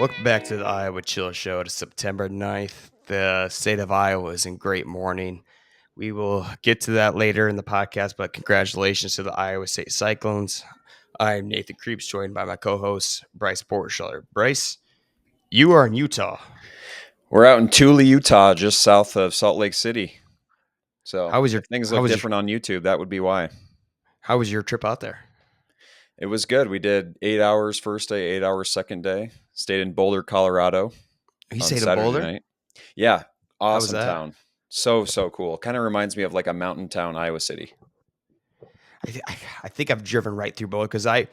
Welcome back to the Iowa Chill Show. It's September 9th. The state of Iowa is in great mourning. We will get to that later in the podcast, but congratulations to the Iowa State Cyclones. I'm Nathan Creeps, joined by my co-host, Bryce Portscheller. Bryce, you are in Utah. We're out in Tule, Utah, just south of Salt Lake City. So How was your if things how look was your different on YouTube, that would be why. how was your trip out there? It was good. We did 8 hours first day, 8 hours second day. Stayed in Boulder, Colorado You on stayed in Saturday Boulder? night. Yeah, How was awesome that? town. So cool. Kind of reminds me of like a mountain town, Iowa City. I think I've driven right through Boulder because I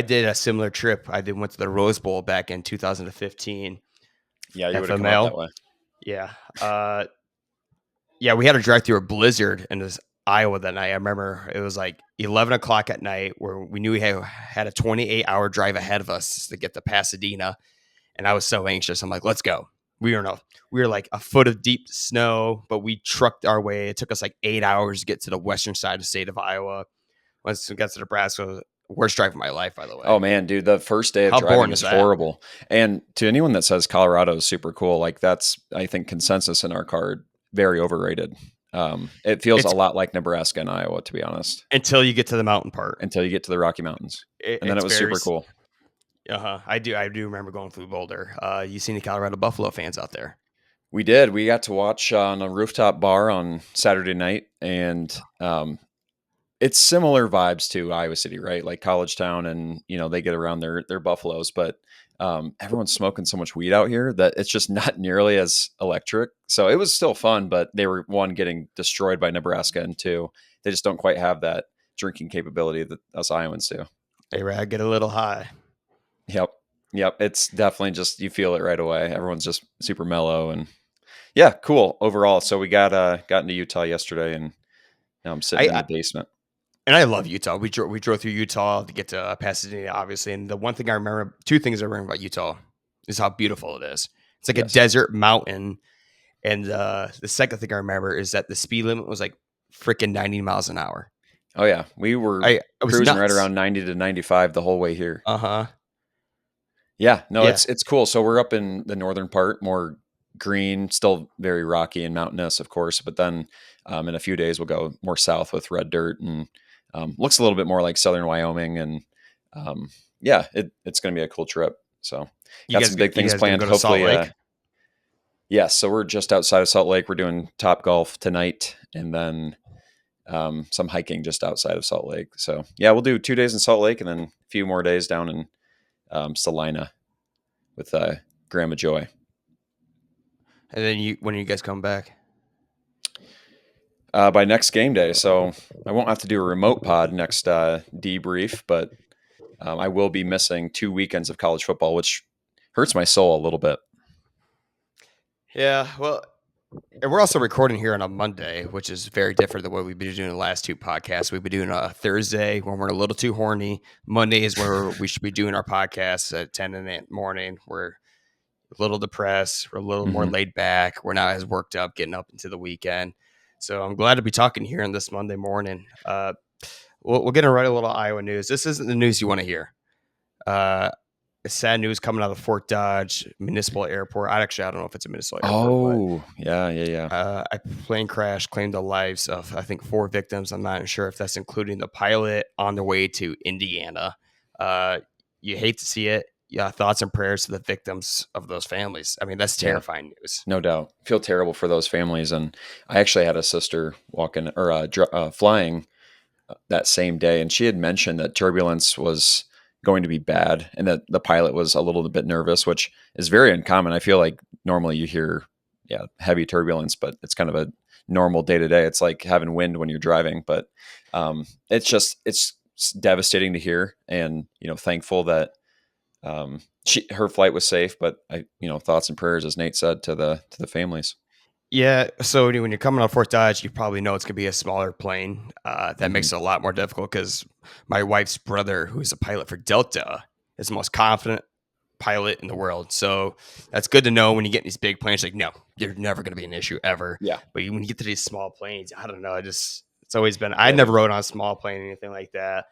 did a similar trip. Went to the Rose Bowl back in 2015. Yeah, you would have come out that FML. way. Yeah. Yeah, we had to drive through a blizzard in this Iowa that night. I remember it was like 11 o'clock at night where we knew we had a 28-hour drive ahead of us to get to Pasadena. And I was so anxious. I'm like, let's go. We were like a foot of deep snow, but we trucked our way. It took us like 8 hours to get to the western side of the state of Iowa. Once we got to Nebraska, worst drive of my life, by the way. Oh man, dude, the first day of How driving boring is is that? horrible. And to anyone that says Colorado is super cool, like that's I think consensus in our car, very overrated. It feels a It's lot like Nebraska and Iowa, to be honest, until you get to the mountain part. until you get to the Rocky Mountains, and then it It's was very. super cool. I do remember going through Boulder. You seen the Colorado Buffalo fans out there? We did. We got to watch on a rooftop bar on Saturday night, and it's similar vibes to Iowa City, right? Like college town, and they get around their buffaloes, but everyone's smoking so much weed out here that it's just not nearly as electric. So it was still fun, but they were one getting destroyed by Nebraska, and two, they just don't quite have that drinking capability that us Iowans do. Hey, Rad, get a little high. Yep, yep. It's definitely just you feel it right away. Everyone's just super mellow, and yeah, cool overall. So we got into Utah yesterday, and now I'm sitting in I the basement. and I love Utah. We drove through Utah to get to Pasadena, obviously. And the one thing I remember, two things I remember about Utah, is how beautiful it is. It's like a Yes. desert mountain. And the second thing I remember is that the speed limit was like freaking 90 miles an hour. Oh yeah, we were I was cruising right nuts. around 90 to 95 the whole way here. Uh huh. Yeah, no, Yeah. it's cool. So we're up in the northern part, more green, still very rocky and mountainous, of course. But then in a few days we'll go more south with red dirt and looks a little bit more like southern Wyoming. And yeah, it's going to be a cool trip. So got some big You things guys gonna planned. go to Salt Hopefully, Lake? yes. So we're just outside of Salt Lake. We're doing Top Golf tonight, and then some hiking just outside of Salt Lake. So yeah, we'll do 2 days in Salt Lake, and then a few more days down in Salina with Grandma Joy. And then when are you guys come back? By next game day. So I won't have to do a remote pod next debrief, but I will be missing 2 weekends of college football, which hurts my soul a little bit. Yeah. Well, and we're also recording here on a Monday, which is very different than what we've been doing the last two podcasts. We've been doing a Thursday when we're a little too horny. Monday is where we should be doing our podcasts at 10 in the morning. We're a little depressed. We're a little more Mm-hmm. laid back. We're not as worked up getting up into the weekend. So I'm glad to be talking here on this Monday morning. We're going to write a little Iowa news. This isn't the news you want to hear. Sad news coming out of Fort Dodge Municipal Airport. I don't know if it's a municipal airport, but Oh, yeah. a plane crash claimed the lives of, I think, 4 victims. I'm not sure if that's including the pilot on their way to Indiana. You hate to see it. Yeah, thoughts and prayers to the victims of those families. I mean, that's Yeah, terrifying news. no doubt. Feel terrible for those families. And I actually had a sister walking or flying that same day, and she had mentioned that turbulence was going to be bad and that the pilot was a little bit nervous, which is very uncommon. I feel like normally you hear, yeah, heavy turbulence, but it's kind of a normal day to day. It's like having wind when you're driving, but it's devastating to hear, and thankful that her flight was safe. But thoughts and prayers, as Nate said, to the families. Yeah, so when you're coming off Fort Dodge, you probably know it's going to be a smaller plane. That Mm-hmm. makes it a lot more difficult because my wife's brother, who's a pilot for Delta, is the most confident pilot in the world. So that's good to know when you get in these big planes. Like, no, they're never going to be an issue ever. Yeah, But when you get to these small planes, I don't know. It's always been. I yeah, never rode on a small plane or anything like that.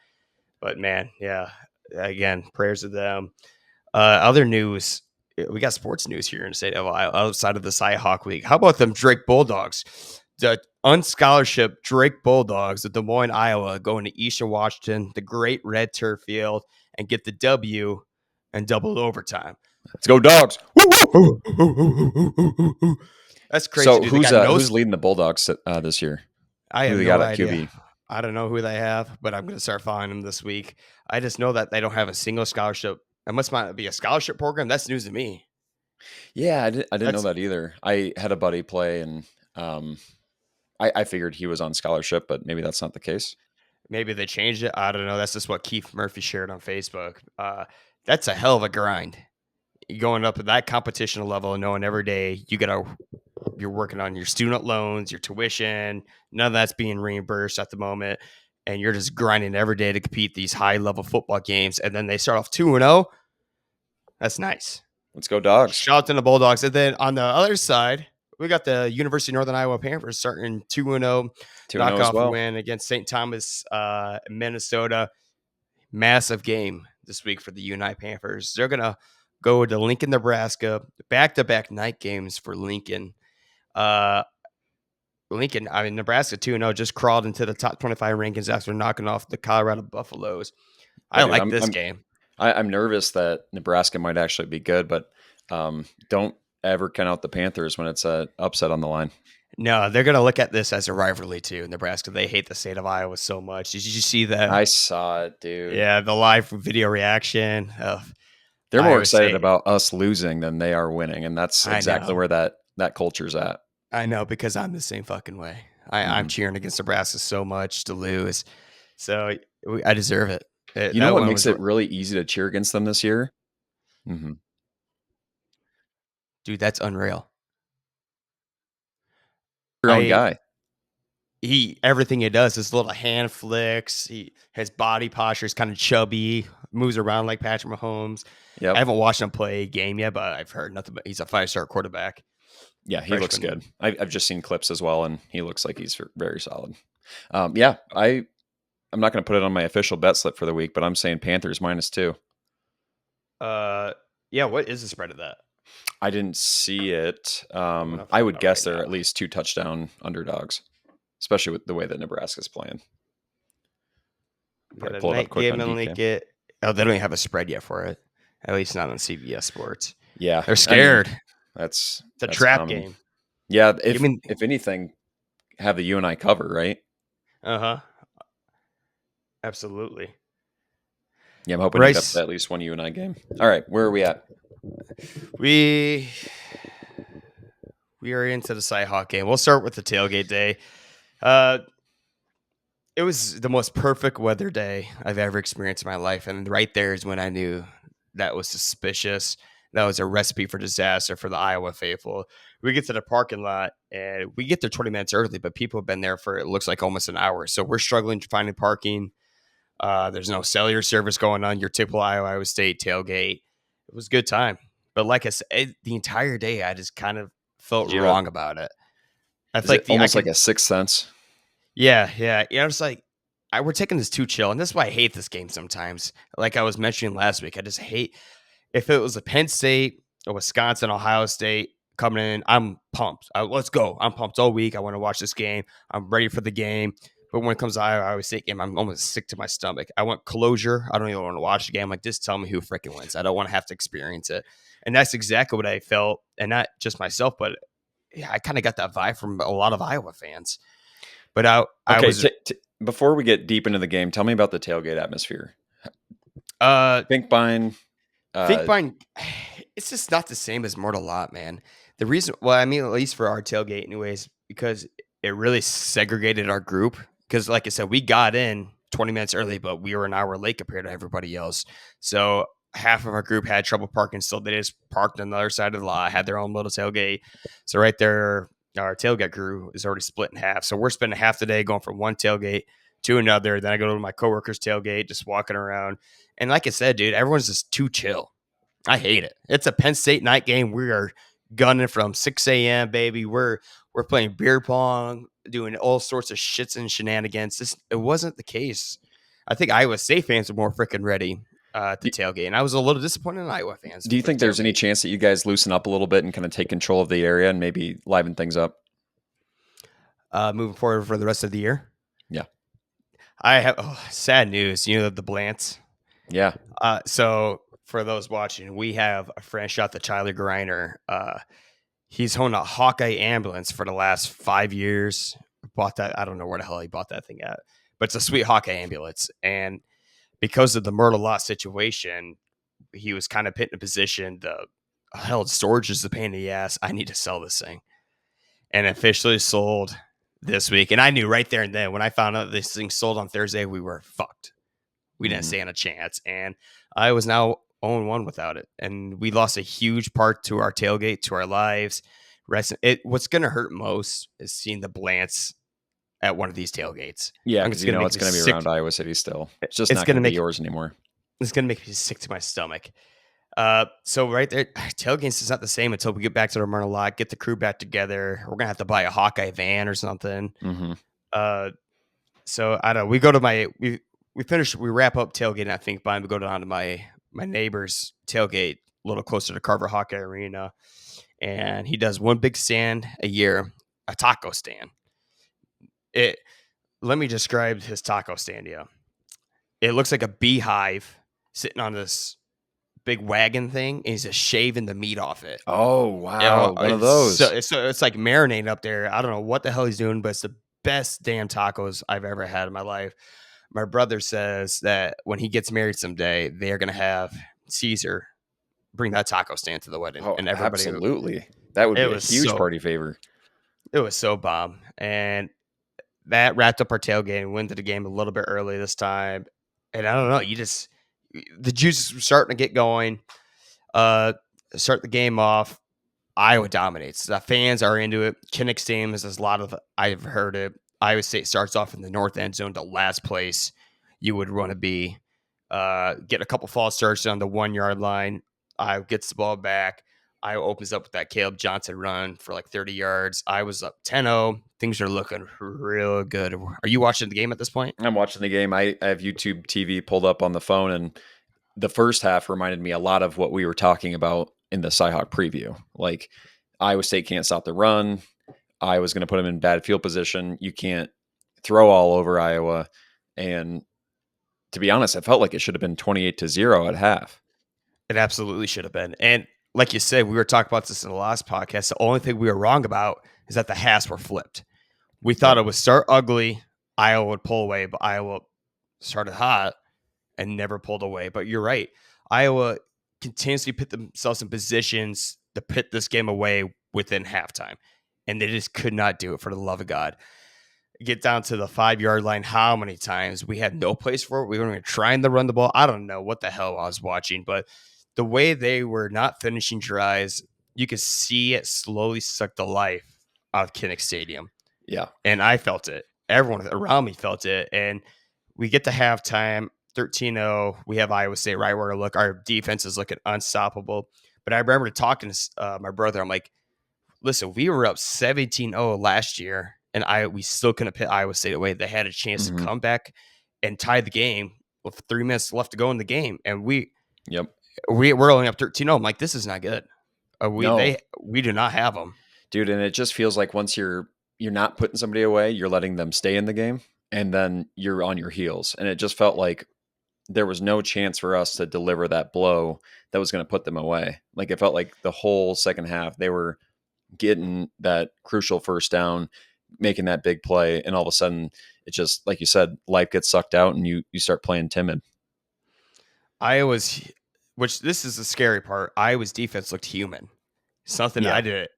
But man, yeah. Again, prayers to them. Other news. we got sports news here in the state of Ohio outside of the Cyhawk League. How about them Drake Bulldogs? The unscholarship Drake Bulldogs of Des Moines, Iowa, going to Eastern Washington, the great red turf field, and get the W and double overtime. Let's go Dogs. That's crazy, So dude. They got no. who's leading the Bulldogs this year? I Who have they no got at idea. QB? I don't know who they have, but I'm going to start following them this week. I just know that they don't have a single scholarship. It must not be a scholarship program. That's news to me. Yeah, I didn't know That's that either. I had a buddy play, and um, I figured he was on scholarship, but maybe that's not the case. maybe they changed it. I don't know. That's just what Keith Murphy shared on Facebook. That's a hell of a grind. Going up at that competition level and knowing every day you're working on your student loans, your tuition, none of that's being reimbursed at the moment. And you're just grinding every day to compete these high level football games. And then they start off 2-0. That's nice. Let's go Dogs. Shout out to the Bulldogs. And then on the other side, we got the University of Northern Iowa Panthers starting 2-0 2-0 as knockoff well. win against St. Thomas, Minnesota. Massive game this week for the Uni Panthers. They're going to go to Lincoln, Nebraska, back-to-back night games for Lincoln. Nebraska 2-0 just crawled into the top 25 rankings after knocking off the Colorado Buffaloes. Yeah, I dude, like this game. I'm nervous that Nebraska might actually be good, but don't ever count out the Panthers when it's an upset on the line. No, they're going to look at this as a rivalry too. Nebraska, they hate the state of Iowa so much. Did you see that? I saw it, dude. Yeah, the live video reaction. They're more Iowa excited State. about us losing than they are winning, and that's exactly where that culture's at. I know, because I'm the same fucking way. I'm cheering against Nebraska so much to lose. So I deserve it. You know what makes it really easy to cheer against them this year? Mm-hmm. Dude, that's unreal. Your own guy. Everything he does, his little hand flicks, his body posture is kind of chubby, moves around like Patrick Mahomes. Yep. I haven't watched him play a game yet, but I've heard nothing but he's a 5-star quarterback. Yeah, he looks good. I've just seen clips as well, and he looks like he's very solid. Yeah, I'm not going to put it on my official bet slip for the week, but I'm saying Panthers -2. Yeah, what is the spread of that? I didn't see it. I would guess they're at least 2 touchdown underdogs, especially with the way that Nebraska's playing. Got a night game and link it. Oh, they don't even have a spread yet for it. At least not on CBS Sports. Yeah, they're scared. It's a trap game. Yeah, if anything, have the UNI cover, right? Absolutely. Yeah, I'm hoping to get at least one UNI game. All right, where are we at? We are into the Cyhawk game. We'll start with the tailgate day. It was the most perfect weather day I've ever experienced in my life, and right there is when I knew that was suspicious. That was a recipe for disaster for the Iowa faithful. We get to the parking lot, and we get there 20 minutes early, but people have been there for, it looks like, almost an hour. So we're struggling to find parking. There's no cellular service going on. Your typical Iowa State tailgate. It was a good time. But like I said, the entire day, I just kind of felt wrong about it. I feel like almost like a sixth sense. Yeah. I was like, we're taking this too chill. And this is why I hate this game sometimes. Like I was mentioning last week, I just hate, if it was a Penn State or Wisconsin, Ohio State coming in, I'm pumped. Let's go. I'm pumped all week. I want to watch this game. I'm ready for the game. But when it comes to Iowa State game, I'm almost sick to my stomach. I want closure. I don't even want to watch the game. Like, just tell me who freaking wins. I don't want to have to experience it. And that's exactly what I felt. And not just myself, but yeah, I kind of got that vibe from a lot of Iowa fans. But I was... before we get deep into the game, tell me about the tailgate atmosphere. Finkbein, it's just not the same as Mortal Lot, man. The reason, well, I mean, at least for our tailgate anyways, because it really segregated our group. Because like I said, we got in 20 minutes early, but we were an hour late compared to everybody else. So half of our group had trouble parking. So they just parked on the other side of the lot, had their own little tailgate. So right there, our tailgate crew is already split in half. So we're spending half the day going from one tailgate to another. Then I go to my coworker's tailgate, just walking around. And like I said, dude, everyone's just too chill. I hate it. It's a Penn State night game. We are gunning from 6 a.m., baby. We're playing beer pong, doing all sorts of shits and shenanigans. It wasn't the case. I think Iowa State fans are more freaking ready. at the tailgate, and I was a little disappointed in Iowa fans Do you for the think there's any tailgate. chance that you guys loosen up a little bit and kind of take control of the area and maybe liven things up? Moving forward for the rest of the year, Yeah. I have sad news. You know the Blants. Yeah. So for those watching, we have a friend shot the Tyler Griner. He's owned a Hawkeye ambulance for the last 5 years. Bought that. I don't know where the hell he bought that thing at, but it's a sweet Hawkeye ambulance. And because of the murder lot situation, he was kind of put in a position to hell, storage is the pain in the ass. I need to sell this thing. And officially sold this week. And I knew right there and then when I found out this thing sold on Thursday, we were fucked. We didn't stand a chance. And I was now 0-1 without it. And we lost a huge part to our tailgate, to our lives. What's going to hurt most is seeing the Blants at one of these tailgates. Yeah, I'm because just you going to know make it's me going to be sick. around Iowa City still. It's just It's not going going to to be make yours anymore. it's going to make me sick to my stomach. So right there, tailgates is not the same until we get back to the Myrna lot, get the crew back together. We're gonna have to buy a Hawkeye van or something. Mm-hmm. Uh, so I don't know. We go to we wrap up tailgating. I think by we go down to my neighbor's tailgate, a little closer to Carver Hawkeye Arena, and he does one big stand a year, a taco stand. It Let me describe his taco stand. Yeah, it looks like a beehive sitting on this big wagon thing, and he's just shaving the meat off it. Oh wow, one of those. It's like marinating up there. I don't know what the hell he's doing, but it's the best damn tacos I've ever had in my life. My brother says that when he gets married someday, they're gonna have Caesar bring that taco stand to the wedding, Oh, and everybody. absolutely. That would It be a was huge so party favor. it was so bomb, and that wrapped up our tailgate. And went to the game a little bit early this time, and I don't know. The juices were starting to get going. Uh, Start the game off. Iowa dominates. The fans are into it. Kinnick Stadium is a lot of I've heard it. Iowa State starts off in the north end zone, the last place you would want to be. Get a couple false starts on the 1 yard line. Iowa gets the ball back. Iowa opens up with that Caleb Johnson run for like 30 yards. I was up 10-0. Things are looking real good. Are you watching the game at this point? I'm watching the game. I have YouTube TV pulled up on the phone, and the first half reminded me a lot of what we were talking about in the Cyhawk preview. Like Iowa State can't stop the run. Iowa's going to put them in bad field position. You can't throw all over Iowa. And to be honest, I felt like it should have been 28-0 at half. It absolutely should have been. And like you said, we were talking about this in the last podcast. The only thing we were wrong about is that the halves were flipped. We thought Yep. it would start ugly, Iowa would pull away, but Iowa started hot and never pulled away. But you're right. Iowa continuously put themselves in positions to put this game away within halftime. And they just could not do it for the love of God. Get down to the 5 yard line. How many times we had no place for it? We were trying to run the ball. I don't know what the hell I was watching, but the way they were not finishing drives, you could see it slowly suck the life out of Kinnick Stadium. Yeah. And I felt it. Everyone around me felt it. And we get to halftime, 13-0. We have Iowa State right where I look. Our defense is looking unstoppable. But I remember talking to my brother. I'm like, listen, we were up 17-0 last year, and we still couldn't put Iowa State away. They had a chance to come back and tie the game with 3 minutes left to go in the game. And we're only up 13-0. I'm like, this is not good. No, We do not have them. dude. And it just feels like once you're not putting somebody away, you're letting them stay in the game, and then you're on your heels. And it just felt like there was no chance for us to deliver that blow that was going to put them away. Like it felt like the whole second half they were getting that crucial first down, making that big play, and all of a sudden it just, like you said, life gets sucked out and you start playing timid. Which this is the scary part. Iowa's defense looked human. Something Yeah. I did.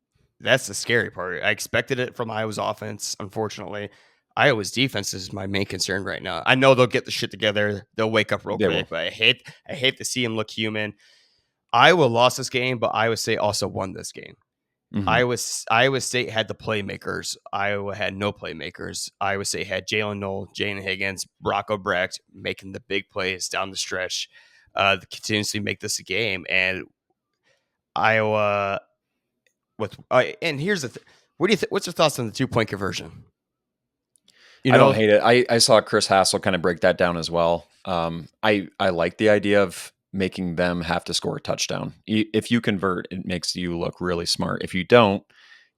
That's the scary part. I expected it from Iowa's offense. Unfortunately, Iowa's defense is my main concern right now. I know they'll get the shit together. They'll wake up real They quick, will. but I hate to see them look human. Iowa lost this game, but Iowa State also won this game. Mm-hmm. Iowa State had the playmakers. Iowa had no playmakers. Iowa State had Jalen Knoll, Jalen Higgins, Brock Obrecht making the big plays down the stretch to continuously make this a game. And Iowa and here's the what do you what's your thoughts on the 2-point conversion? You I don't know, hate it. I saw Chris Hassel kind of break that down as well. I like the idea of making them have to score a touchdown. If you convert, it makes you look really smart. If you don't,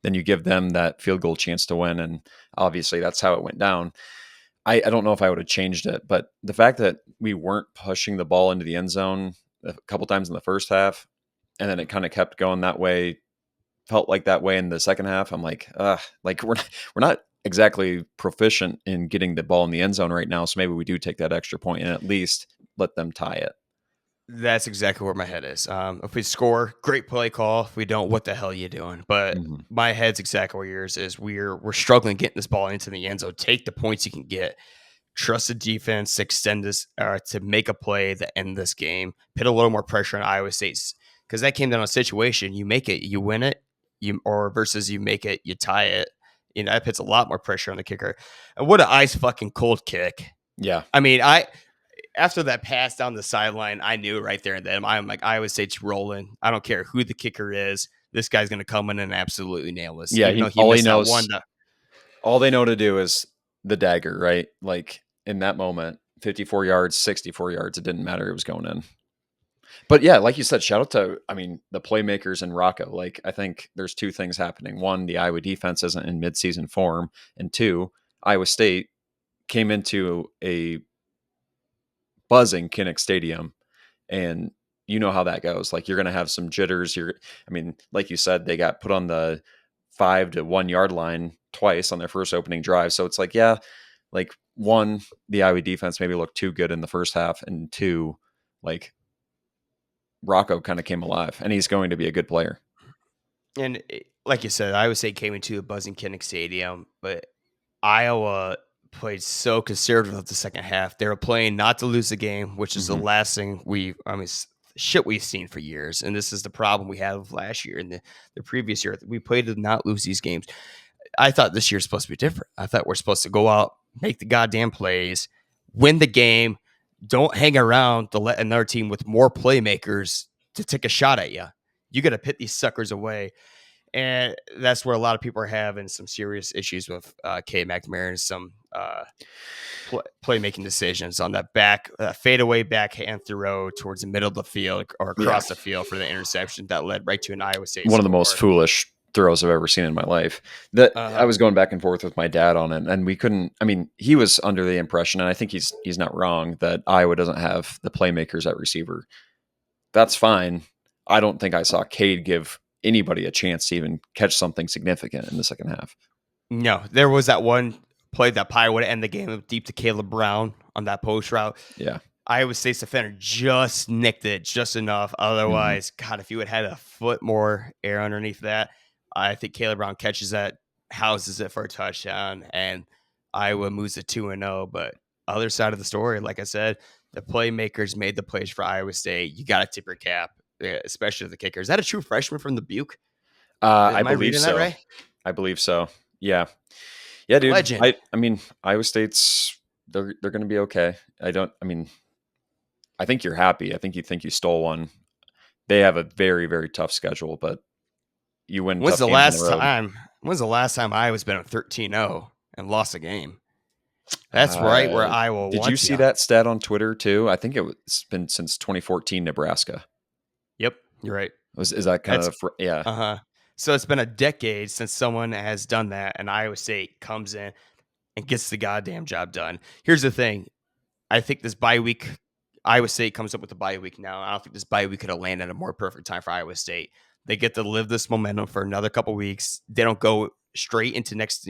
then you give them that field goal chance to win. And obviously, that's how it went down. I don't know if I would have changed it, but the fact that we weren't pushing the ball into the end zone a couple times in the first half, and then it kind of kept going that way, felt like that way in the second half. I'm like we're not exactly proficient in getting the ball in the end zone right now. So maybe we do take that extra point and at least let them tie it. that's exactly where my head is. If we score, great play call. If we don't, what the hell are you doing? But Mhm. my head's exactly where yours is. We're struggling getting this ball into the end zone. Take the points you can get. Trust the defense to extend this to make a play that end this game. Put a little more pressure on Iowa State's because that came down to a situation. You make it, you win it, you or versus you make it, you tie it. You know that puts a lot more pressure on the kicker. And what an ice fucking cold kick. Yeah. I mean, I after that pass down the sideline, I knew right there and then. I'm like, Iowa State's rolling. I don't care who the kicker is. This guy's going to come in and absolutely nail this, Yeah. even though he All he missed that one. knows, all they know to do is the dagger, right? Like in that moment, 54 yards, 64 yards, it didn't matter. It was going in. But yeah, like you said, shout out to, I mean, the playmakers in Rocco. Like, I think there's two things happening. One, the Iowa defense isn't in midseason form. And two, Iowa State came into a buzzing Kinnick Stadium. And you know how that goes. Like, you're going to have some jitters. I mean, like you said, they got put on the 5 to 1 yard line twice on their first opening drive. So it's like, yeah, like one, the Iowa defense maybe looked too good in the first half. And two, like, Rocco kind of came alive, and he's going to be a good player. And like you said, Iowa State came into a buzzing Kinnick Stadium, but Iowa played so conservative the second half. They were playing not to lose the game, which is the Mhm. last thing shit we've seen for years. And this is the problem we had last year and the previous year. We played to not lose these games. I thought this year's supposed to be different. I thought we're supposed to go out, make the goddamn plays, win the game. Don't hang around to let another team with more playmakers to take a shot at you. You got to pit these suckers away. And that's where a lot of people are having some serious issues with K. McNamara and some playmaking decisions on that fadeaway backhand throw towards the middle of the field or Yeah. across the field for the interception that led right to an Iowa State One of the most score. foolish throws I've ever seen in my life. That I Uh-huh. was going back and forth with my dad on it, and we couldn't. I mean, he was under the impression, and I think he's not wrong, that Iowa doesn't have the playmakers at receiver. That's fine. I don't think I saw Cade give anybody a chance to even catch something significant in the second half. No, there was that one play that probably would end the game deep to Caleb Brown on that post route. Yeah. Iowa State's defender just nicked it just enough. Mhm. Otherwise, God, if you had had a foot more air underneath that, I think Caleb Brown catches that, houses it for a touchdown, and Iowa moves to 2-0. But other side of the story, like I said, the playmakers made the plays for Iowa State. You got to tip your cap, especially the kicker. Is that a true freshman from the Buke? I Am I believe reading that so. right? I believe so. Yeah. Yeah, dude. Legend. I mean, Iowa State's they're going to be okay. I mean, I think you're happy. I think you stole one. They have a very, very tough schedule, but you win When's tough the games on the last road. time? When's the last time Iowa's been a 13-0 and lost a game? That's right where Iowa Did you wants see you. that stat on Twitter too? I think it's been since 2014 Nebraska. Yep, you're right. Is that kind That's of yeah. uh-huh. So it's been a decade since someone has done that, and Iowa State comes in and gets the goddamn job done. Here's the thing. I think this bye week, Iowa State comes up with a bye week now. I don't think this bye week could have landed at a more perfect time for Iowa State. They get to live this momentum for another couple weeks. They don't go straight into next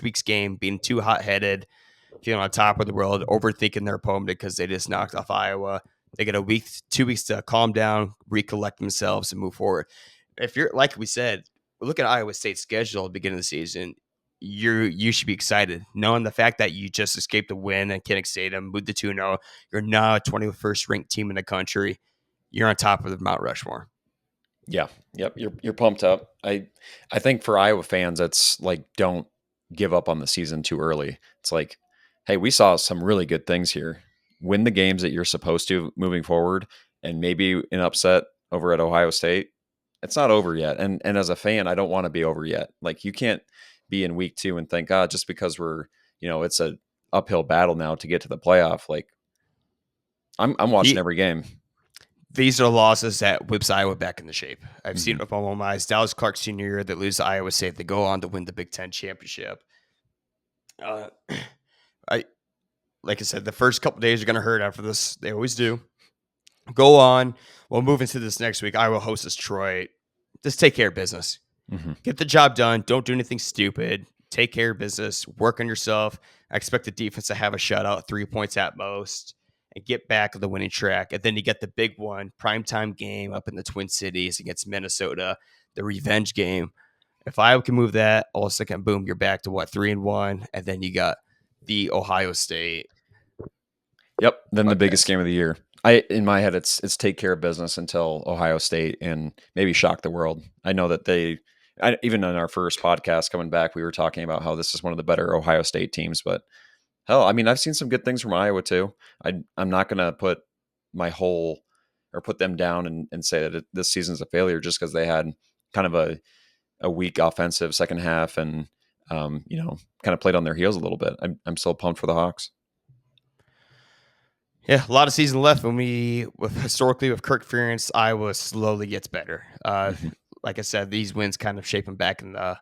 week's game being too hot headed, feeling on top of the world, overthinking their opponent because they just knocked off Iowa. They get a week, 2 weeks to calm down, recollect themselves, and move forward. If you're like we said, look at Iowa State's schedule at the beginning of the season. You should be excited knowing the fact that you just escaped a win at Kinnick Stadium, moved to 2-0. You're now a 21st ranked team in the country. You're on top of the Mount Rushmore. Yeah. Yep. You're pumped up. I think for Iowa fans, it's like don't give up on the season too early. It's like, hey, we saw some really good things here. Win the games that you're supposed to moving forward, and maybe an upset over at Ohio State. It's not over yet. And as a fan, I don't want to be over yet. Like you can't be in week 2 and think, just because we're it's a uphill battle now to get to the playoff. Like I'm watching The, every game. these are losses that whips Iowa back into shape. I've seen Hmm. it with my own eyes. Dallas Clark Sr. year that lose to Iowa State. They go on to win the Big Ten championship. Uh, I like I said, the first couple days are going to hurt after this. They always do. Go on. We'll move into this next week. Iowa hosts Troy. Just take care of business. Hmm. Get the job done. Don't do anything stupid. Take care of business. Work on yourself. I expect the defense to have a shutout, 3 points at most, and get back on the winning track. And then you get the big one, primetime game up in the Twin Cities against Minnesota, the revenge game. If Iowa can move that, all of a sudden, boom, you're back to 3-1, and then you got the Ohio State. Yep. Then the biggest Buckeyes. game of the year. In my head, it's take care of business until Ohio State and maybe shock the world. I know that even in our first podcast coming back, we were talking about how this is one of the better Ohio State teams. But hell, I mean, I've seen some good things from Iowa too. I'm not going to put them down and say that this season's a failure just because they had kind of a weak offensive second half and kind of played on their heels a little bit. I'm still pumped for the Hawks. Yeah, a lot of season left. Historically with Kirk Ferentz, Iowa slowly gets better. Mhm. Like I said, these wins kind of shape them back in the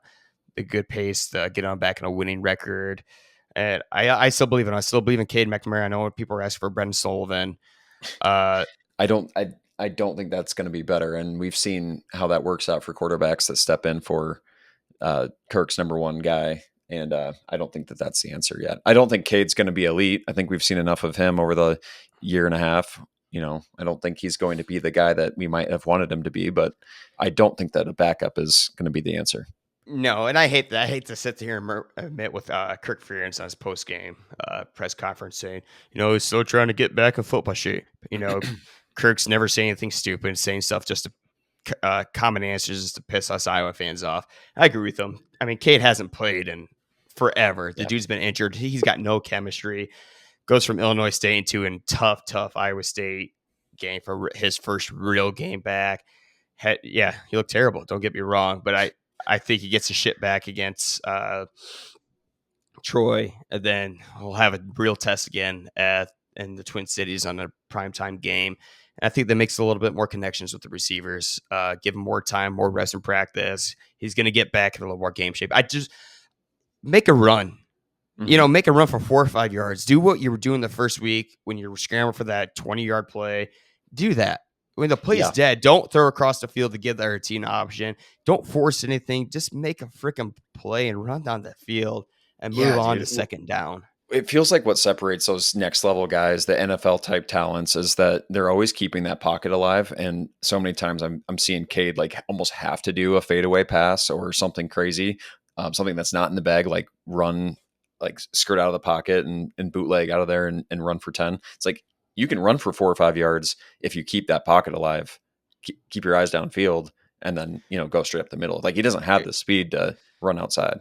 good pace to get on back in a winning record. And I still believe in. I still believe in Cade McNamara. I know people are asking for Brendan Sullivan. Uh, I don't think that's going to be better, and we've seen how that works out for quarterbacks that step in for Kirk's number one guy. And I don't think that that's the answer yet. I don't think Cade's going to be elite. I think we've seen enough of him over the year and a half. I don't think he's going to be the guy that we might have wanted him to be, but I don't think that a backup is going to be the answer. no, and I hate that. I hate to sit here and admit with Kirk Ferentz on his post game press conference saying, he's still trying to get back in football shape. Kirk's never saying anything stupid, saying stuff just to common answers just to piss us Iowa fans off. I agree with him. I mean, Cade hasn't played in forever. The Yeah. dude's been injured. He's got no chemistry. Goes from Illinois State into a tough Iowa State game for his first real game back. He looked terrible. Don't get me wrong, but I think he gets his shit back against Troy, and then we'll have a real test again in the Twin Cities on a primetime game. And I think that makes a little bit more connections with the receivers, give him more time, more rest and practice. He's going to get back in a little more game shape. I just make a run. Mhm. Make a run for 4 or 5 yards. Do what you were doing the first week when you were scrambling for that 20-yard play. Do that. When the play is Yeah. dead, don't throw across the field to give the other team an option. Don't force anything. Just make a freaking play and run down the field and move Yeah, on dude. to second down. It feels like what separates those next level guys, the NFL type talents, is that they're always keeping that pocket alive. And so many times I'm seeing Cade like almost have to do a fadeaway pass or something crazy, something that's not in the bag, like run, like skirt out of the pocket and bootleg out of there and run for 10. It's like you can run for 4 or 5 yards if you keep that pocket alive, keep your eyes downfield, and then go straight up the middle. Like he doesn't have the speed to run outside.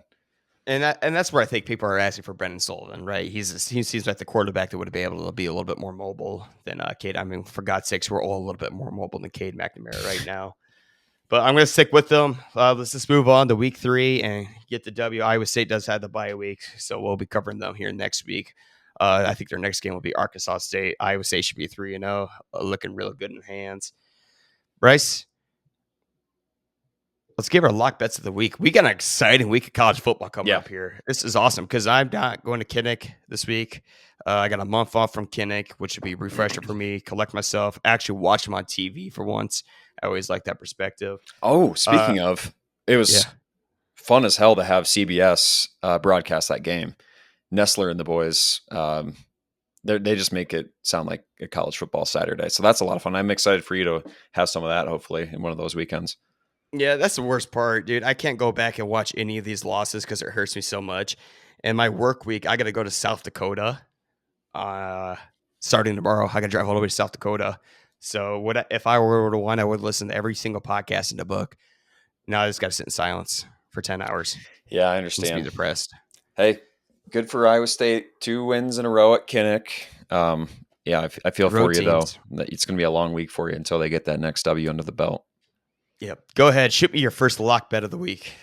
And that's where I think people are asking for Brendan Sullivan, right? He seems like the quarterback that would be able to be a little bit more mobile than Cade. I mean, for God's sakes, we're all a little bit more mobile than Cade McNamara right now. But I'm going to stick with them. Let's just move on to week 3 and get the W. Iowa State does have the bye week, so we'll be covering them here next week. I think their next game will be Arkansas State. Iowa State should be 3-0, looking real good in hands. Bryce, let's give our lock bets of the week. We got an exciting week of college football coming up here. This is awesome because I'm not going to Kinnick this week. I got a month off from Kinnick, which would be refreshing for me. Collect myself, actually watch them on TV for once. I always like that perspective. Oh, speaking of, it was fun as hell to have CBS broadcast that game. Nestler and the boys, they just make it sound like a college football Saturday. So that's a lot of fun. I'm excited for you to have some of that, hopefully, in one of those weekends. Yeah, that's the worst part, dude. I can't go back and watch any of these losses because it hurts me so much. And my work week, I got to go to South Dakota. Starting tomorrow, I got to drive all the way to South Dakota. So if I were to want, I would listen to every single podcast in the book. Now I just got to sit in silence for 10 hours. Yeah, I Just be understand. depressed. Hey, good for Iowa State. 2 wins in a row at Kinnick. Yeah, I feel for you, though, that it's going to be a long week for you until they get that next W under the belt. Yep. Go ahead. Shoot me your first lock bet of the week.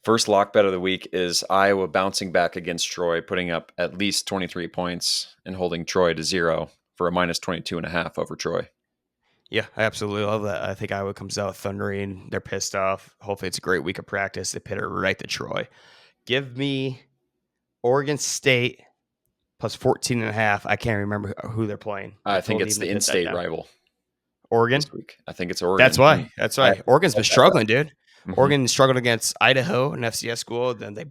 First lock bet of the week is Iowa bouncing back against Troy, putting up at least 23 points and holding Troy to 0 for a minus 22.5 over Troy. Yeah, I absolutely love that. I think Iowa comes out thundering. They're pissed off. Hopefully, it's a great week of practice. They pit it right to Troy. Give me Oregon State plus 14.5. I can't remember who they're playing. I think totally it's even the put that in-state down. rival Oregon. this week. I think it's Oregon. That's why. And That's I why. Oregon's been love that bet. struggling, dude. Mhm. Oregon struggled against Idaho, an FCS school. Then they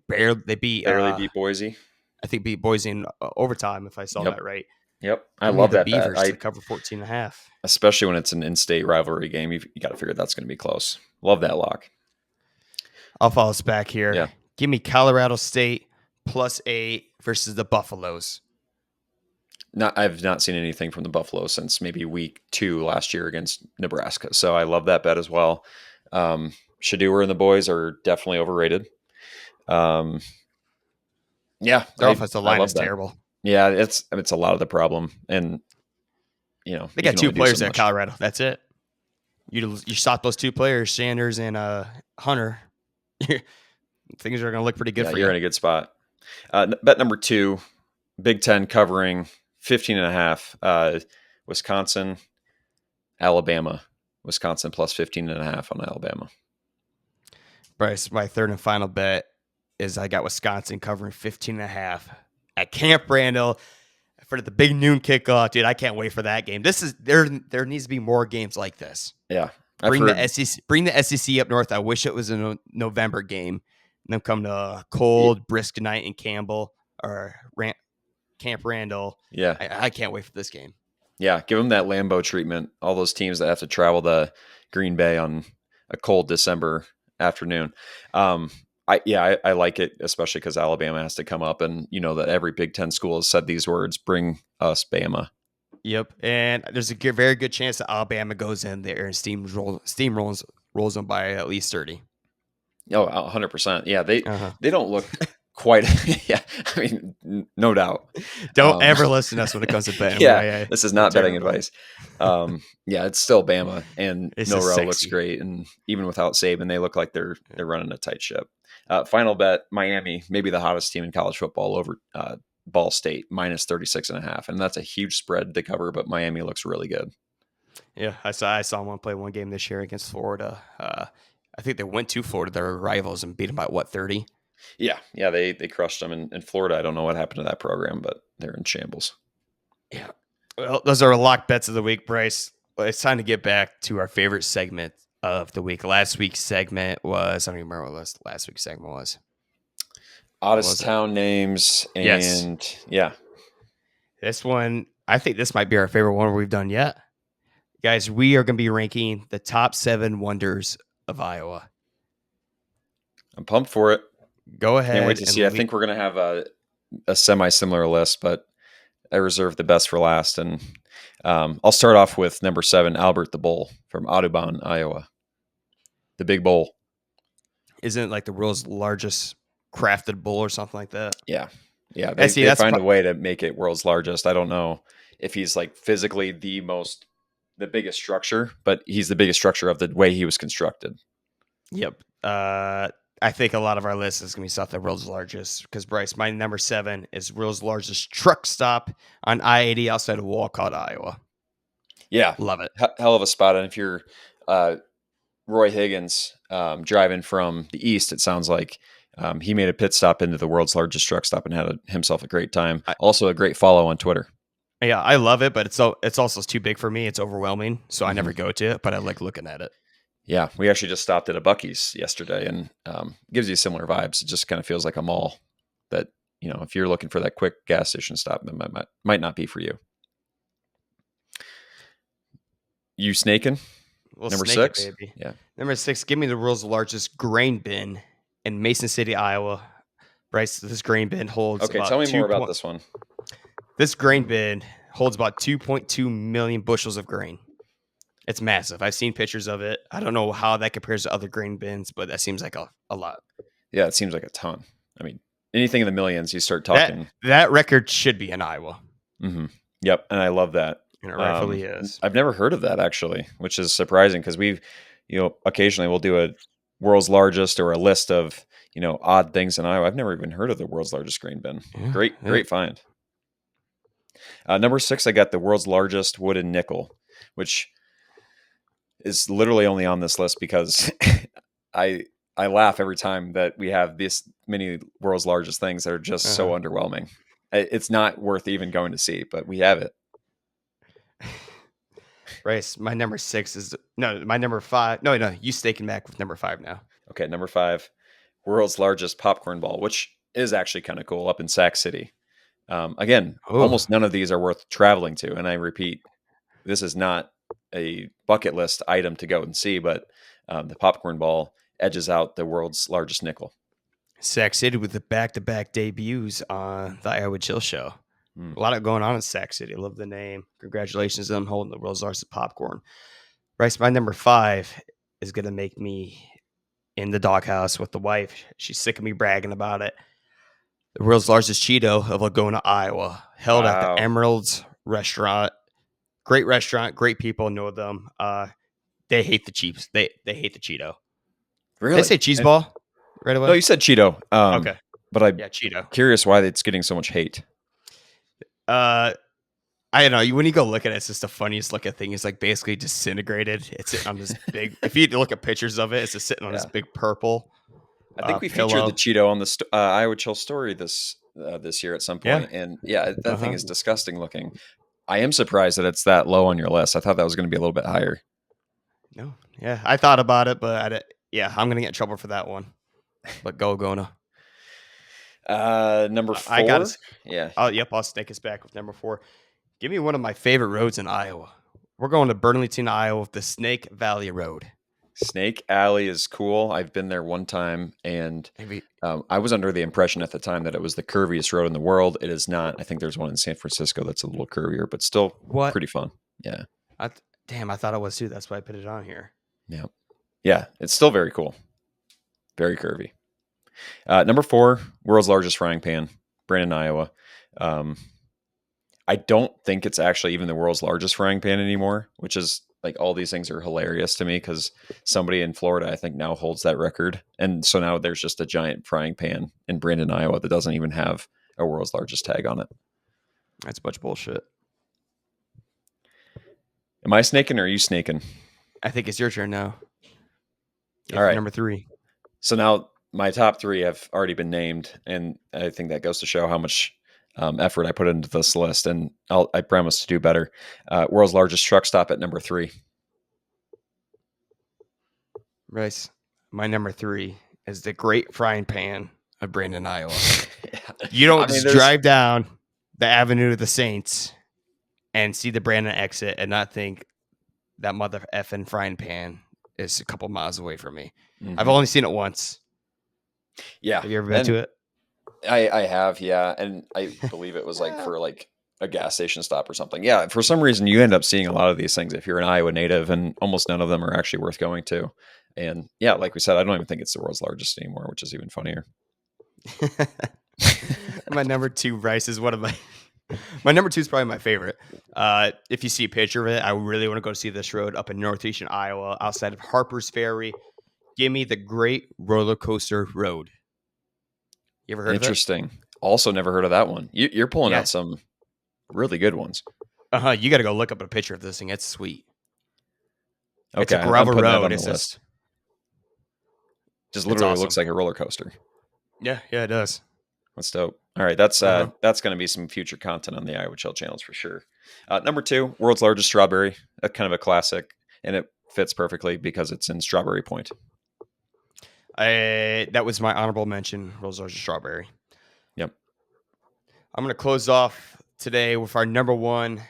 beat Barely beat Boise. I think beat Boise in overtime, if I saw Yep. that right. Yep. I Give me love the that bet. Beavers to cover 14.5. Especially when it's an in-state rivalry game, you got to figure that's going to be close. Love that lock. I'll follow us back here. Yeah. Give me Colorado State plus 8 versus the Buffaloes. I've not seen anything from the Buffalo since maybe week 2 last year against Nebraska. So I love that bet as well. Shadeur and the boys are definitely overrated. Yeah, Their offensive I line love is that. terrible. Yeah, it's a lot of the problem, and They you got can 2 only do players so at much. Colorado. That's it. You stop those 2 players, Sanders and Hunter. Things are going to look pretty good Yeah, for you're you. in a good spot. Bet number 2, Big Ten covering 15.5. Wisconsin, Alabama. Wisconsin plus 15.5 on Alabama. Bryce, my third and final bet is I got Wisconsin covering 15.5 at Camp Randall for the big noon kickoff. Dude, I can't wait for that game. This is there needs to be more games like this. Yeah, Bring the SEC up north. I wish it was a November game. And then come to a cold, brisk night in Campbell or Camp Randall. Yeah, I can't wait for this game. Yeah, give them that Lambeau treatment. All those teams that have to travel to Green Bay on a cold December afternoon. I like it, especially because Alabama has to come up, and you know that every Big Ten school has said these words: "Bring us Bama." Yep, and there's a very good chance that Alabama goes in there and rolls them by at least 30. Oh, 100%. Yeah, they Uh-huh. they don't look quite. Yeah, I mean, no doubt. Don't ever listen to us when it comes to betting. Yeah, this is not betting terrible. advice. Yeah, it's still Bama, and It's No just Row sexy. looks great, and even without Saban, they look like they're running a tight ship. Final bet: Miami, maybe the hottest team in college football, over Ball State minus 36.5, and that's a huge spread to cover. But Miami looks really good. Yeah, I saw them play one game this year against Florida. I think they went to Florida, their rivals, and beat them by 30. Yeah, they crushed them in Florida. I don't know what happened to that program, but they're in shambles. Yeah. Well, those are our lock bets of the week, Bryce. Well, it's time to get back to our favorite segment of the week. Last week's segment was, I don't even remember what last week's segment was. Oddest town names, and yeah. This one, I think this might be our favorite one we've done yet. Guys, we are going to be ranking the top 7 wonders of Iowa. I'm pumped for it. Go ahead. Can't wait to see. I think we're going to have a semi-similar list, but I reserved the best for last. And I'll start off with number 7, Albert the Bull from Audubon, Iowa. The Big Bull. Isn't it like the world's largest crafted bull or something like that? Yeah. They find a way to make it world's largest. I don't know if he's like physically the biggest structure, but he's the biggest structure of the way he was constructed. Yep. I think a lot of our list is going to be stuff that world's largest, because Bryce, my number 7 is world's largest truck stop on I-80 outside of Walcott, Iowa. Yeah. Love it. Hell of a spot. And if you're Roy Higgins driving from the east, it sounds like he made a pit stop into the world's largest truck stop and had himself a great time. Also a great follow on Twitter. Yeah, I love it, but it's also too big for me. It's overwhelming, so I never go to it, but I like looking at it. Yeah, we actually just stopped at a Buc-ee's yesterday, and gives you similar vibes. It just kind of feels like a mall that, you know, if you're looking for that quick gas station stop, it might not be for you. You snaking? Number 6? Baby. Yeah. Number 6, give me the world's largest grain bin in Mason City, Iowa. Bryce, this grain bin holds Okay, tell me more about this one. This grain bin holds about 2.2 million bushels of grain. It's massive. I've seen pictures of it. I don't know how that compares to other grain bins, but that seems like a lot. Yeah, it seems like a ton. I mean, anything in the millions, you start talking. That record should be in Iowa. Mm-hmm. Yep, and I love that. And it rightfully is. I've never heard of that, actually, which is surprising, because occasionally we'll do a world's largest or a list of, odd things in Iowa. I've never even heard of the world's largest grain bin. Yeah, Great, yeah. great find. Number 6, I got the world's largest wooden nickel, which is literally only on this list because I I laugh every time that we have this many world's largest things that are just so Uh-huh. underwhelming. It's not worth even going to see, but we have it. Bryce, my number 6 is no, my number 5. No, no, you staking back with number 5 now. Okay, number 5, world's largest popcorn ball, which is actually kind of cool up in Sac City. Again, Oh, almost none of these are worth traveling to, and I repeat, this is not a bucket list item to go and see, but the popcorn ball edges out the world's largest nickel. Sac City with the back-to-back debuts on the Iowa Chill Show. Mm. A lot going on in Sac City. Love the name. Congratulations to them holding the world's largest popcorn. Bryce, my number 5 is gonna make me in the doghouse with the wife. She's sick of me bragging about it. The world's largest Cheeto of Laguna, Iowa, held at the Wow. Emeralds Restaurant. Great restaurant, great people, know them. They hate the Chiefs. They hate the Cheeto. Did I Really? say cheese ball right No, away? you said Cheeto. Okay. But I'm Yeah, Cheeto. curious why it's getting so much hate. Uh, I don't know. When you go look at it, it's just the funniest looking thing. It's like basically disintegrated. It's sitting on this big. If you look at pictures of it, it's just sitting on this Yeah. big purple I think we featured the pillow. Cheeto on the Iowa Chill story this year at some Yeah. point, and yeah, that thing Uh-huh. is disgusting looking. I am surprised that it's that low on your list. I thought that was going to be a little bit higher. No. Yeah, I thought about it, but yeah, I'm gonna get in trouble for that one. But go Gona. Number I got 4, to. yeah, Yep, I'll snake us back with number 4. Give me one of my favorite roads in Iowa. We're going to Burlington, Iowa, with the Snake Valley Road. Snake Alley is cool. I've been there one time, and Maybe I was under the impression at the time that it was the curviest road in the world. It is not. I think there's one in San Francisco that's a little curvier, but still what? pretty fun. Yeah, Damn, I thought it was too. That's why I put it on here. yeah, yeah. It's still very cool, very curvy. Number 4, world's largest frying pan, Brandon, Iowa. Um, I don't think it's actually even the world's largest frying pan anymore, which is like all these things are hilarious to me because somebody in Florida, I think, now holds that record. And so now there's just a giant frying pan in Brandon, Iowa that doesn't even have a world's largest tag on it. That's a bunch of bullshit. Am I snaking or are you snaking? I think it's your turn now. All right. Number 3. So now my top 3 have already been named. And I think that goes to show how much effort I put into this list. And I promise to do better. World's largest truck stop at number 3. Bryce, my number 3 is the Great Frying Pan of Brandon, Iowa. You don't just drive down the Avenue of the Saints and see the Brandon exit and not think that mother effing frying pan is a couple miles away from me. Mm-hmm. I've only seen it once. Yeah. Have you ever been to it? I have, yeah. And I believe it was like for like a gas station stop or something. Yeah. For some reason, you end up seeing a lot of these things if you're an Iowa native, and almost none of them are actually worth going to. And yeah, like we said, I don't even think it's the world's largest anymore, which is even funnier. My number 2, Bryce, is one of my number 2 is probably my favorite. If you see a picture of it, I really want to go see this road up in northeastern Iowa, outside of Harper's Ferry. Give me the Great Roller Coaster Road. You ever heard of it? Interesting. Also, never heard of that one. You're pulling out some really good ones. You got to go look up a picture of this thing. It's sweet. Okay, It's a gravel I'm putting that road. on It's the list. Just it's literally awesome. looks like a roller coaster. Yeah, it does. That's dope. All right, that's going to be some future content on the Iowa Chill channels for sure. Number 2, world's largest strawberry, kind of a classic, and it fits perfectly because it's in Strawberry Point. That was my honorable mention, world's largest strawberry. Yep. I'm going to close off today with our number 1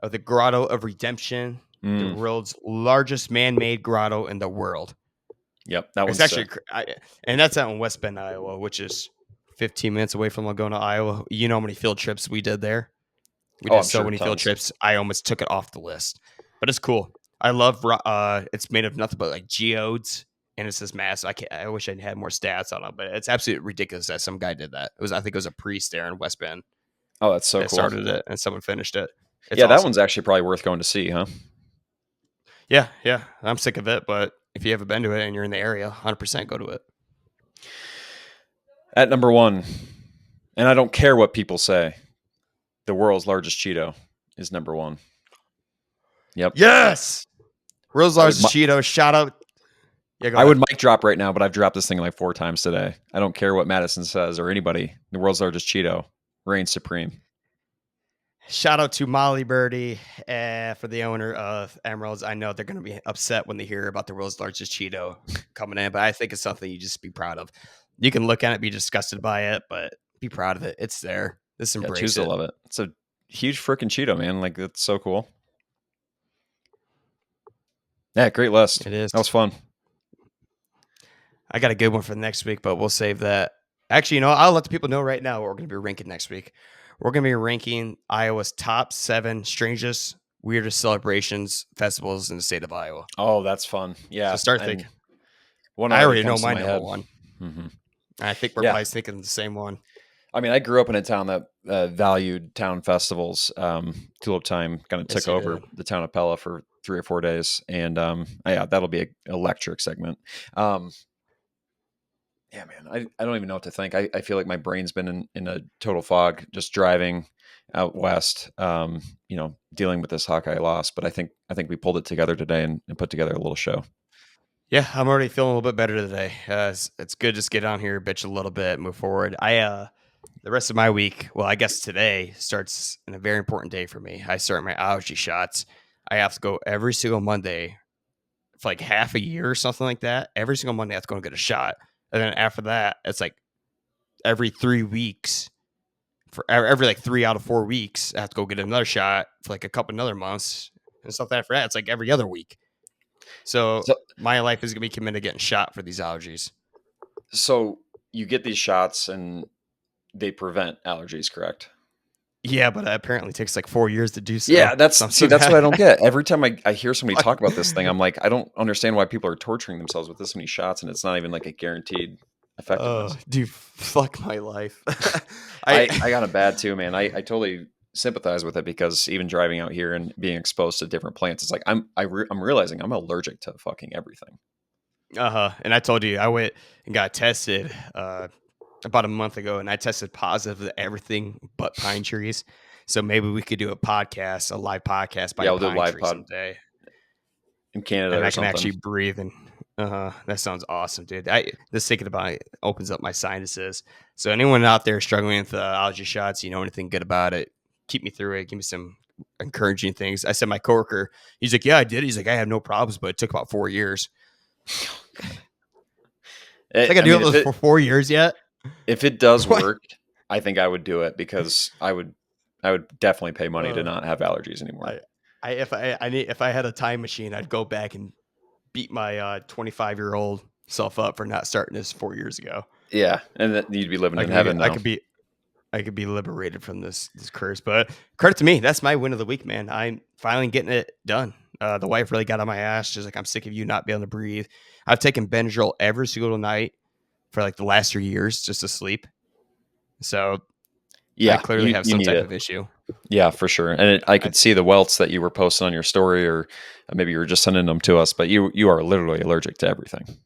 of the Grotto of Redemption, the world's largest man-made grotto in the world. Yep, that one's actually, and that's out in West Bend, Iowa, which is 15 minutes away from Laguna, Iowa. You know how many field trips we did there? We did so many field trips. I almost took it off the list, but it's cool. I love. It's made of nothing but like geodes, and it's this massive. I wish I had more stats on it, but it's absolutely ridiculous that some guy did that. I think it was a priest there in West Bend. Oh, that's so that cool. Started it, and someone finished it. It's awesome. That one's actually probably worth going to see, huh? Yeah. I'm sick of it, but if you haven't been to it and you're in the area, 100% go to it. At number one, and I don't care what people say, the world's largest Cheeto is number one. Yep. Yes. World's I would, largest Cheeto. Shout out. Yeah, go I ahead. would mic drop right now, but I've dropped this thing like 4 times today. I don't care what Madison says or anybody. The world's largest Cheeto reigns supreme. Shout out to Molly Birdie for the owner of Emeralds. I know they're going to be upset when they hear about the world's largest Cheeto coming in, but I think it's something you just be proud of. You can look at it, be disgusted by it, but be proud of it. It's there. Just Yeah, embrace choose to it. love it. It's a huge freaking Cheeto, man. Like, that's so cool. Yeah, great list. It is. That was fun. I got a good one for next week, but we'll save that. Actually, I'll let the people know right now what we're going to be ranking next week. We're going to be ranking Iowa's top 7 strangest, weirdest celebrations, festivals in the state of Iowa. Oh, that's fun. Yeah. So start thinking. One I already know comes to my my number head. one. Mm-hmm. I think we're Yeah. probably thinking the same one. I mean, I grew up in a town that valued town festivals. Tulip Time kind of Yes, took you over did. the town of Pella for 3 or 4 days, and yeah, that'll be an electric segment. Yeah, man, I don't even know what to think. I feel like my brain's been in a total fog just driving out west, dealing with this Hawkeye loss. But I think we pulled it together today and put together a little show. Yeah, I'm already feeling a little bit better today. It's good just get on here, bitch a little bit, move forward. The rest of my week, well, I guess today starts in a very important day for me. I start my allergy shots. I have to go every single Monday for like half a year or something like that. Every single Monday, I have to go and get a shot. And then after that, it's like every 3 weeks, for every like 3 out of 4 weeks, I have to go get another shot for like a couple another months and stuff. After that, it's like every other week. So my life is gonna be committed to getting shot for these allergies. So you get these shots and they prevent allergies, correct? Yeah, but it apparently takes like 4 years to do so. Yeah, that's what I don't get. Every time I hear somebody talk about this thing, I'm like, I don't understand why people are torturing themselves with this many shots, and it's not even like a guaranteed effectiveness. Dude, fuck my life. I got it bad too, man. I totally sympathize with it because even driving out here and being exposed to different plants, it's like I'm realizing I'm allergic to fucking everything. And I told you I went and got tested about a month ago, and I tested positive to everything but pine trees. So maybe we could do a live podcast by we'll do a pine live tree pod someday in Canada, and or I can something. actually breathe. And that sounds awesome, dude. Just thinking about it opens up my sinuses. So anyone out there struggling with allergy shots, anything good about it, keep me through it. Give me some encouraging things. I said my coworker, he's like, yeah, I did. He's like, I have no problems, but it took about 4 years. I think I do it for 4 years yet. If it does work, I think I would do it because I would definitely pay money to not have allergies anymore. If I had a time machine, I'd go back and beat my 25-year-old self up for not starting this 4 years ago. Yeah, and then you'd be living in heaven now. I could be liberated from this curse. But credit to me, that's my win of the week, man. I'm finally getting it done. The wife really got on my ass. She's like, I'm sick of you not being able to breathe. I've taken Benadryl every single night for like the last 3 years just to sleep. So yeah, I clearly have some type of issue. Yeah, for sure. And I could see the welts that you were posting on your story, or maybe you were just sending them to us, but you are literally allergic to everything.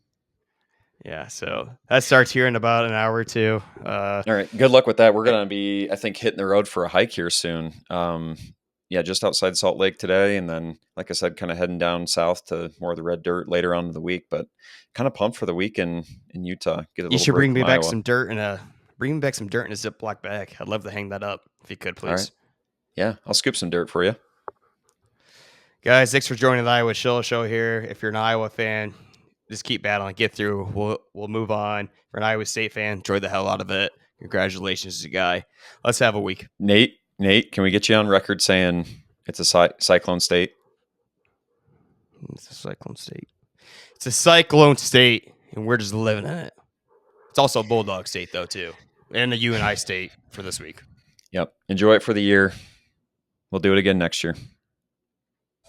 Yeah, so that starts here in about an hour or two. All right, good luck with that. We're going to be, I think, hitting the road for a hike here soon. Yeah, just outside Salt Lake today, and then, like I said, kind of heading down south to more of the red dirt later on in the week. But kind of pumped for the week in Utah. You should bring me back some dirt in a Ziploc bag. I'd love to hang that up if you could, please. All right. Yeah, I'll scoop some dirt for you. Guys, thanks for joining the Iowa Shill Show here. If you're an Iowa fan, just keep battling, get through. We'll move on. If you're an Iowa State fan, enjoy the hell out of it. Congratulations to you, guy. Let's have a week. Nate, can we get you on record saying it's a Cyclone State? It's a Cyclone State. It's a Cyclone State, and we're just living in it. It's also a Bulldog State, though, too. And a UNI State for this week. Yep. Enjoy it for the year. We'll do it again next year.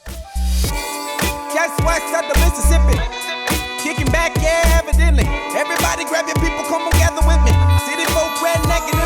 Just west of the Mississippi. Kicking back, yeah, evidently. Everybody grab your people, come and gather with me. City folk, redneck, and